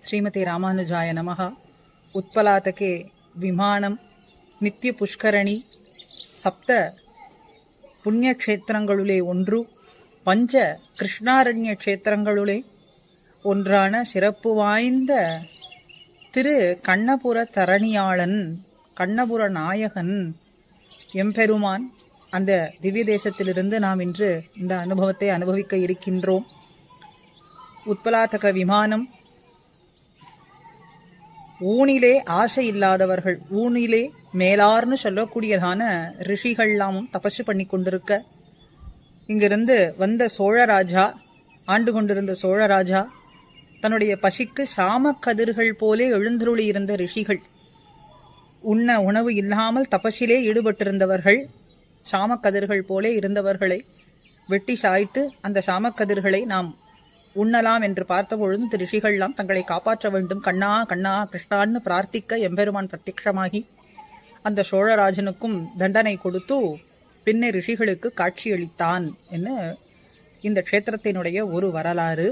श्रीमते रामानुजाय नमः। उत्पलातके विमानं नित्य पुष्करणी सप्त புண்ணியக்ஷேத்திரங்களுளே ஒன்று, பஞ்ச கிருஷ்ணாரண்ய க்ஷேத்திரங்களுளே ஒன்றான சிறப்பு வாய்ந்த திரு கண்ணபுர தரணியாளன், கண்ணபுர நாயகன் எம்பெருமான் அந்த திவ்ய தேசத்திலிருந்து நாம் இன்று இந்த அனுபவத்தை அனுபவிக்க இருக்கின்றோம். உத்பலாதக விமானம் ஊனிலே ஆசை இல்லாதவர்கள், ஊனிலே மேலார்னு சொல்லக்கூடியதான ரிஷிகள்லாமும் தபசு பண்ணி கொண்டிருக்க, இங்கிருந்து வந்த சோழராஜா, ஆண்டு கொண்டிருந்த சோழராஜா தன்னுடைய பசிக்கு சாம கதிர்கள் போலே எழுந்தருளி இருந்த ரிஷிகள், உண்ண உணவு இல்லாமல் தபசிலே ஈடுபட்டிருந்தவர்கள், சாமக்கதிர்கள் போலே இருந்தவர்களை வெட்டி சாய்த்து அந்த சாமக்கதிர்களை நாம் உண்ணலாம் என்று பார்த்தபொழுது ரிஷிகள்லாம் தங்களை காப்பாற்ற வேண்டும், கண்ணா கண்ணா கிருஷ்ணான்னு பிரார்த்திக்க எம்பெருமான் பிரத்யக்ஷமாகி அந்த சோழராஜனுக்கும் தண்டனை கொடுத்து பின்னே ரிஷிகளுக்கு காட்சியளித்தான் என்று இந்த க்ஷேத்திரத்தினுடைய ஒரு வரலாறு.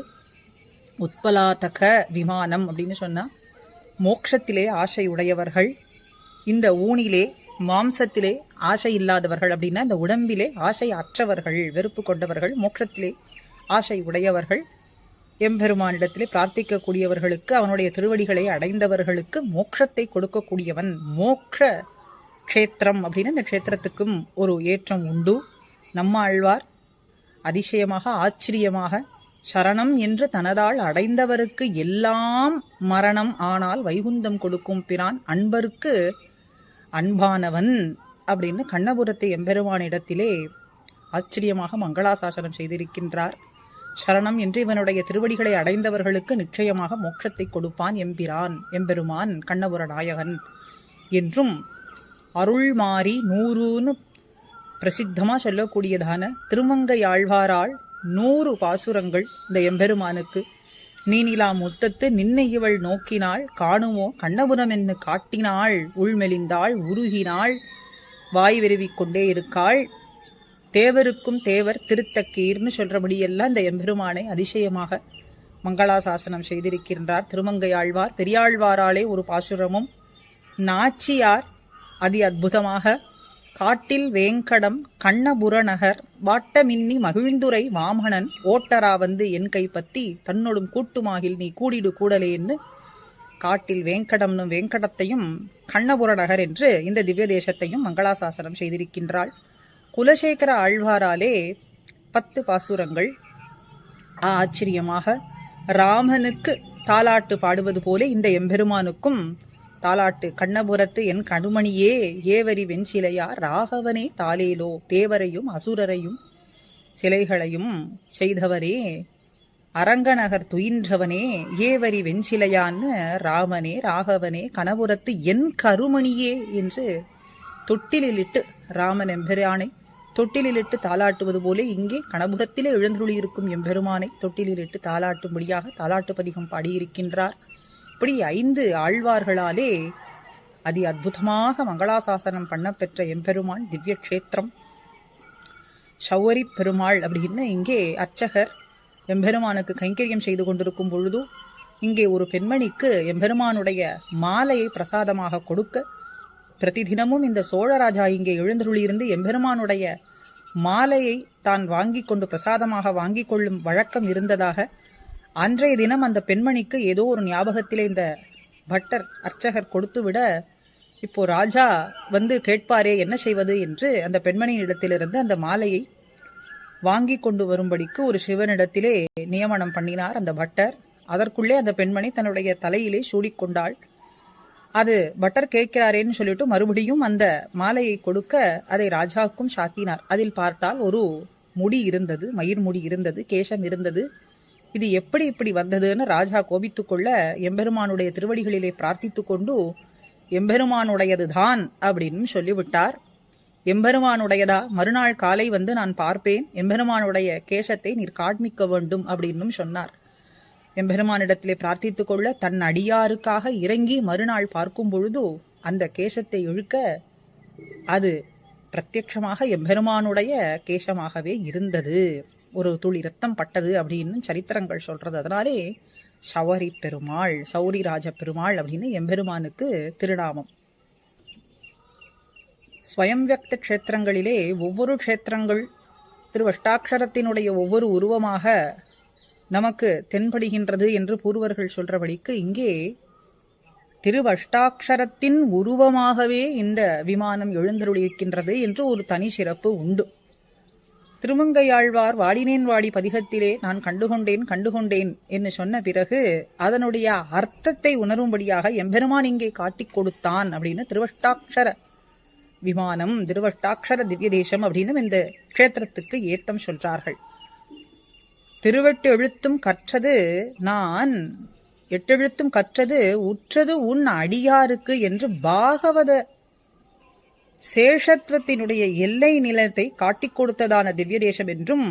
உத்பலாதக விமானம் அப்படின்னு சொன்னா மோட்சத்திலே ஆசை உடையவர்கள், இந்த ஊனிலே மாம்சத்திலே ஆசை இல்லாதவர்கள், அப்படின்னா இந்த உடம்பிலே ஆசை அற்றவர்கள், வெறுப்பு கொண்டவர்கள், மோட்சத்திலே ஆசை உடையவர்கள், எம்பெருமானிடத்திலே பிரார்த்திக்கக்கூடியவர்களுக்கு, அவனுடைய திருவடிகளை அடைந்தவர்களுக்கு மோட்சத்தை கொடுக்கக்கூடியவன். மோட்ச க்ஷேத்திரம் அப்படின்னு இந்த க்ஷேத்திரத்துக்கும் ஒரு ஏற்றம் உண்டு. நம்மாழ்வார் அதிசயமாக ஆச்சரியமாக சரணம் என்று தனதால் அடைந்தவருக்கு எல்லாம் மரணம் ஆனால் வைகுந்தம் கொடுக்கும் பிரான், அன்பருக்கு அன்பானவன் அப்படின்னு கண்ணபுரத்தை எம்பெருமானிடத்திலே ஆச்சரியமாக மங்களாசாசனம் செய்திருக்கின்றார். சரணம் என்று இவனுடைய திருவடிகளை அடைந்தவர்களுக்கு நிச்சயமாக மோட்சத்தை கொடுப்பான் எம்பிரான், எம்பெருமான் கண்ணபுர நாயகன் என்றும் அருள்மாரி 100ன்னு பிரசித்தமா சொல்லக்கூடியதான திருமங்கையாழ்வாரால் 100 பாசுரங்கள் இந்த எம்பெருமானுக்கு. நீனிலா முத்தத்து நின்னை இவள் நோக்கினாள், காணுமோ கண்ணபுரம் என்று காட்டினாள், உள்மெலிந்தாள் உருகினாள், வாய் விருவிக்கொண்டே இருக்காள், தேவருக்கும் தேவர் திருத்தக்கீர்னு சொல்றபடியெல்லாம் இந்த எம்பெருமானை அதிசயமாக மங்களாசாசனம் செய்திருக்கின்றார் திருமங்கையாழ்வார். பெரியாழ்வாராலே ஒரு பாசுரமும், நாச்சியார் அதி அற்புதமாக காட்டில் வேங்கடம் கண்ணபுரநகர் வாட்டமின்னி மகிழ்ந்துரை வாமணன் ஓட்டரா வந்து என் கை பத்தி தன்னோடும் கூட்டுமாகில் நீ கூடிடு கூடலேன்னு காட்டில் வேங்கடம்னு வேங்கடத்தையும் கண்ணபுரநகர் என்று இந்த திவ்ய தேசத்தையும் மங்களாசாசனம் செய்திருக்கின்றாள். குலசேகர ஆழ்வாராலே 10 பாசுரங்கள். ஆச்சரியமாக ராமனுக்கு தாலாட்டு பாடுவது போல இந்த எம்பெருமானுக்கும் தாலாட்டு. கண்ணபுரத்து என் கடுமணியே ஏவரி வெண்சிலையா ராகவனே தாலேலோ, தேவரையும் அசுரரையும் சிலைகளையும் செய்தவரே அரங்கநகர் துயின்றவனே ஏவரி வெண்சிலையான்னு ராமனே ராகவனே கணபுரத்து என் கருமணியே என்று தொட்டிலிட்டு ராமன் எம்பெருமானை தொட்டிலிட்டு தாலாட்டுவது போல இங்கே கணபுரத்திலே எழுந்துள்ளிருக்கும் எம்பெருமானை தொட்டிலிட்டு தாலாட்டும்படியாக தாலாட்டு பதிகம் பாடியிருக்கின்றார். இப்படி 5 ஆழ்வார்களாலே அதி அற்புதமாக மங்களாசாசனம் பண்ண பெற்ற எம்பெருமான் திவ்ய கஷேத்திரம். சௌரி பெருமாள் அப்படின்னு இங்கே அர்ச்சகர் எம்பெருமானுக்கு கைங்கரியம் செய்து கொண்டிருக்கும் பொழுது இங்கே ஒரு பெண்மணிக்கு எம்பெருமானுடைய மாலையை பிரசாதமாக கொடுக்க, பிரதிதினமும் இந்த சோழராஜா இங்கே எழுந்தருளியிருந்து எம்பெருமானுடைய மாலையை தான் வாங்கி கொண்டு பிரசாதமாக வாங்கி கொள்ளும் வழக்கம் இருந்ததாக, அன்றைய தினம் அந்த பெண்மணிக்கு ஏதோ ஒரு ஞாபகத்திலே இந்த பட்டர் அர்ச்சகர் கொடுத்து விட, இப்போ ராஜா வந்து கேட்பாரே என்ன செய்வது என்று அந்த பெண்மணியின் இடத்திலிருந்து அந்த மாலையை வாங்கி கொண்டு வரும்படிக்கு ஒரு சிவனிடத்திலே நியமனம் பண்ணினார் அந்த பட்டர். அதற்குள்ளே அந்த பெண்மணி தன்னுடைய தலையிலே சூடிக்கொண்டாள். அது பட்டர் கேட்கிறாரேன்னு சொல்லிட்டு மறுபடியும் அந்த மாலையை கொடுக்க அதை ராஜாவுக்கும் சாத்தினார். அதில் பார்த்தால் ஒரு முடி இருந்தது, மயிர் முடி இருந்தது, கேசம் இருந்தது. இது எப்படி இப்படி வந்ததுன்னு ராஜா கோபித்துக் கொள்ள எம்பெருமானுடைய திருவடிகளிலே பிரார்த்தித்து கொண்டு எம்பெருமானுடையது தான் அப்படின்னு சொல்லிவிட்டார். எம்பெருமானுடையதா, மறுநாள் காலை வந்து நான் பார்ப்பேன், எம்பெருமானுடைய கேசத்தை நீர் காண்பிக்க வேண்டும் அப்படின்னு சொன்னார். எம்பெருமானிடத்திலே பிரார்த்தித்துக் கொள்ள தன் அடியாருக்காக இறங்கி மறுநாள் பார்க்கும் பொழுது அந்த கேசத்தை இழுக்க அது பிரத்யட்சமாக எம்பெருமானுடைய கேசமாகவே இருந்தது. ஒரு துளி ரத்தம் பட்டது அப்படின்னு சரித்திரங்கள் சொல்றது. அதனாலே சௌரி பெருமாள், சௌரிராஜ பெருமாள் அப்படின்னு எம்பெருமானுக்கு திருநாமம். ஸ்வயம்வியக்த க்ஷேத்திரங்களிலே ஒவ்வொரு க்ஷேத்திரங்கள் திருவஷ்டாட்சரத்தினுடைய ஒவ்வொரு உருவமாக நமக்கு தென்படுகின்றது என்று பூர்வர்கள் சொல்றபடிக்கு இங்கே திருவஷ்டாட்சரத்தின் உருவமாகவே இந்த விமானம் எழுந்தருளியிருக்கின்றது என்று ஒரு தனி சிறப்பு உண்டு. திருமங்கையாழ்வார் வாடினேன் வாடி பதிகத்திலே நான் கண்டுகொண்டேன் என்று சொன்ன பிறகு அதனுடைய அர்த்தத்தை உணரும்படியாக எம்பெருமான் இங்கே காட்டிக் கொடுத்தான் அப்படின்னு திருவஷ்டாட்சர விமானம், திருவஷ்டாட்சர திவ்ய தேசம் அப்படின்னு இந்த க்ஷேத்திரத்துக்கு ஏத்தம் சொல்றார்கள். திருவெட்டு எழுத்தும் கற்றது நான், எட்டெழுத்தும் கற்றது உற்றது உன் அடியாருக்கு என்று பாகவத சேஷத்துவத்தினுடைய எல்லை நிலத்தை காட்டிக் கொடுத்ததான திவ்ய தேசம் என்றும்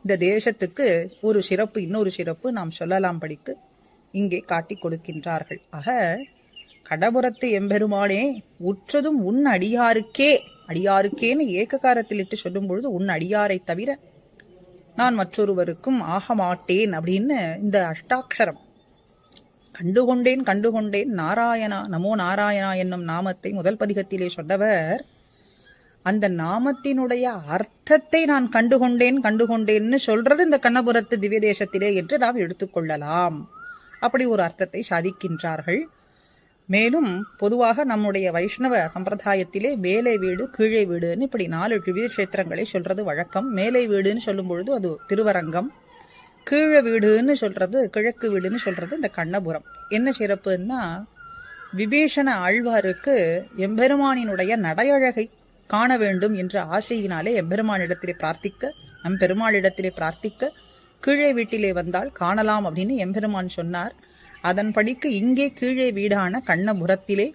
இந்த தேசத்துக்கு ஒரு சிறப்பு, இன்னொரு சிறப்பு நாம் சொல்லலாம் படிக்கு இங்கே காட்டிக் கொடுக்கின்றார்கள். ஆக கடபுரத்து எம்பெருமானே உற்றதும் உன் அடியாருக்கே, அடியாருக்கேன்னு ஏககாரத்தில் இட்டு சொல்லும் பொழுது உன் அடியாரை தவிர நான் மற்றொருவருக்கும் ஆக மாட்டேன் அப்படின்னு இந்த அஷ்டாட்சரம் கண்டுகொண்டேன் நாராயணா நமோ நாராயணா என்னும் நாமத்தை முதல் பதிகத்திலே சொன்னவர் அந்த நாமத்தினுடைய அர்த்தத்தை நான் கண்டுகொண்டேன்னு சொல்றது இந்த கண்ணபுரத்து திவ்ய தேசத்திலே என்று நாம் எடுத்துக்கொள்ளலாம். அப்படி ஒரு அர்த்தத்தை சாதிக்கின்றார்கள். மேலும் பொதுவாக நம்முடைய வைஷ்ணவ சம்பிரதாயத்திலே மேலை வீடு கீழே வீடுன்னு இப்படி 4 திவ்ய கஷேத்திரங்களை சொல்றது வழக்கம். மேலை வீடுன்னு சொல்லும் பொழுது அது திருவரங்கம், கீழே வீடுன்னு சொல்றது கிழக்கு வீடுன்னு சொல்றது இந்த கண்ணபுரம். என்ன சிறப்புன்னா விபீஷண ஆழ்வாருக்கு எம்பெருமானினுடைய நடையழகை காண வேண்டும் என்ற ஆசையினாலே எம்பெருமானிடத்திலே பிரார்த்திக்க, நம் பெருமாளிடத்திலே பிரார்த்திக்க கீழே வீட்டிலே வந்தால் காணலாம் அப்படின்னு எம்பெருமான் சொன்னார். அதன்படிக்கு இங்கே கீழே வீடான கண்ணபுரத்திலே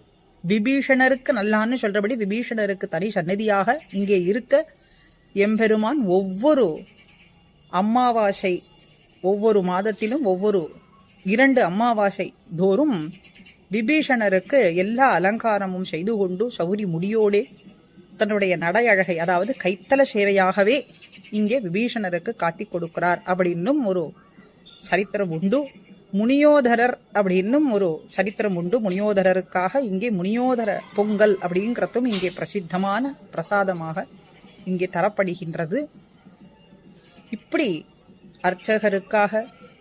விபீஷணருக்கு நல்லான்னு சொல்றபடி விபீஷணருக்கு தனி சந்நிதியாக இங்கே இருக்க எம்பெருமான் ஒவ்வொரு அமாவாசை, ஒவ்வொரு மாதத்திலும் ஒவ்வொரு 2 அமாவாசை தோறும் விபீஷணருக்கு எல்லா அலங்காரமும் செய்து கொண்டு சௌரி முடியோடே தன்னுடைய நடையழகை, அதாவது கைத்தல சேவையாகவே இங்கே விபீஷணருக்கு காட்டிக் கொடுக்கிறார் அப்படின்னும் ஒரு சரித்திரம் உண்டு. முனியோதரர் அப்படின்னும் ஒரு சரித்திரம் உண்டு. முனியோதரருக்காக இங்கே முனியோதர பொங்கல் அப்படிங்கிறதும் இங்கே பிரசித்தமான பிரசாதமாக இங்கே தரப்படுகின்றது. இப்படி அர்ச்சகருக்காக,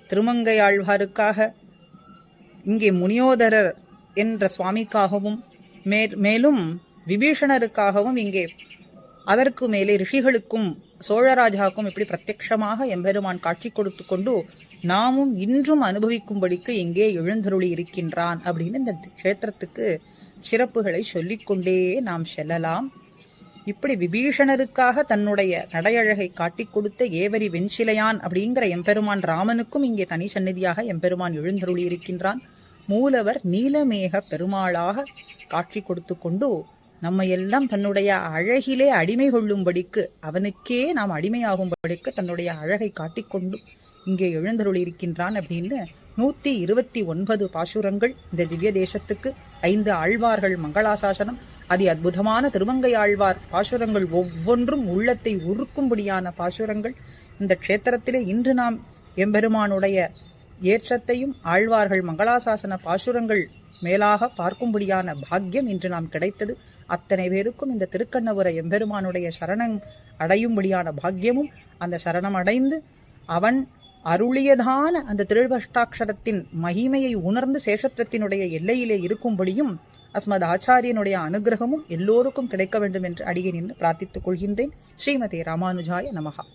திருமங்கையாழ்வாருக்காக, இங்கே முனியோதரர் என்ற சுவாமிக்காகவும் மேலும் விபீஷணருக்காகவும் இங்கே அதற்கு மேலே ரிஷிகளுக்கும் சோழராஜாவுக்கும் இப்படி பிரத்யட்சமாக எம்பெருமான் காட்சி கொடுத்து கொண்டு நாமும் இன்றும் அனுபவிக்கும்படிக்கு இங்கே எழுந்தருளி இருக்கின்றான் அப்படின்னு இந்த க்ஷேத்திரத்துக்கு சிறப்புகளை சொல்லிக்கொண்டே நாம் செல்லலாம். இப்படி விபீஷணருக்காக தன்னுடைய நடையழகை காட்டிக் கொடுத்த ஏவரி வெண்சிலையான் அப்படிங்கிற எம்பெருமான் ராமனுக்கும் இங்கே தனி சந்நிதியாக எம்பெருமான் எழுந்தருளி இருக்கின்றான். மூலவர் நீலமேக பெருமாளாக காட்சி கொடுத்து கொண்டு நம்ம எல்லாம் தன்னுடைய அழகிலே அடிமை கொள்ளும்படிக்கு, அவனுக்கே நாம் அடிமையாகும்படிக்கு தன்னுடைய அழகை காட்டிக்கொண்டு இங்கே எழுந்தருளி இருக்கின்றான் அப்படின்னு 129 பாசுரங்கள் இந்த திவ்ய தேசத்துக்கு, 5 ஆழ்வார்கள் மங்களாசாசனம், அதி அற்புதமான திருமங்கை ஆழ்வார் பாசுரங்கள், ஒவ்வொன்றும் உள்ளத்தை உருக்கும்படியான பாசுரங்கள். இந்த க்ஷேத்திரத்திலே இன்று நாம் எம்பெருமானுடைய ஏற்றத்தையும் ஆழ்வார்கள் மங்களாசாசன பாசுரங்கள் மேலாக பார்க்கும்படியான பாக்கியம் இன்று நாம் கிடைத்தது. அத்தனை பேருக்கும் இந்த திருக்கண்ணபுர எம்பெருமானுடைய சரணம் அடையும்படியான பாக்கியமும், அந்த சரணம் அடைந்து அவன் அருளியதான அந்த திருவஷ்டாட்சரத்தின் மகிமையை உணர்ந்து சேஷத்துவத்தினுடைய எல்லையிலே இருக்கும்படியும் அஸ்மத் ஆச்சாரியனுடைய அனுகிரகமும் எல்லோருக்கும் கிடைக்க வேண்டும் என்று அடியேன் என்று பிரார்த்தித்துக் கொள்கின்றேன். ஸ்ரீமதே ராமானுஜாய நமஹா.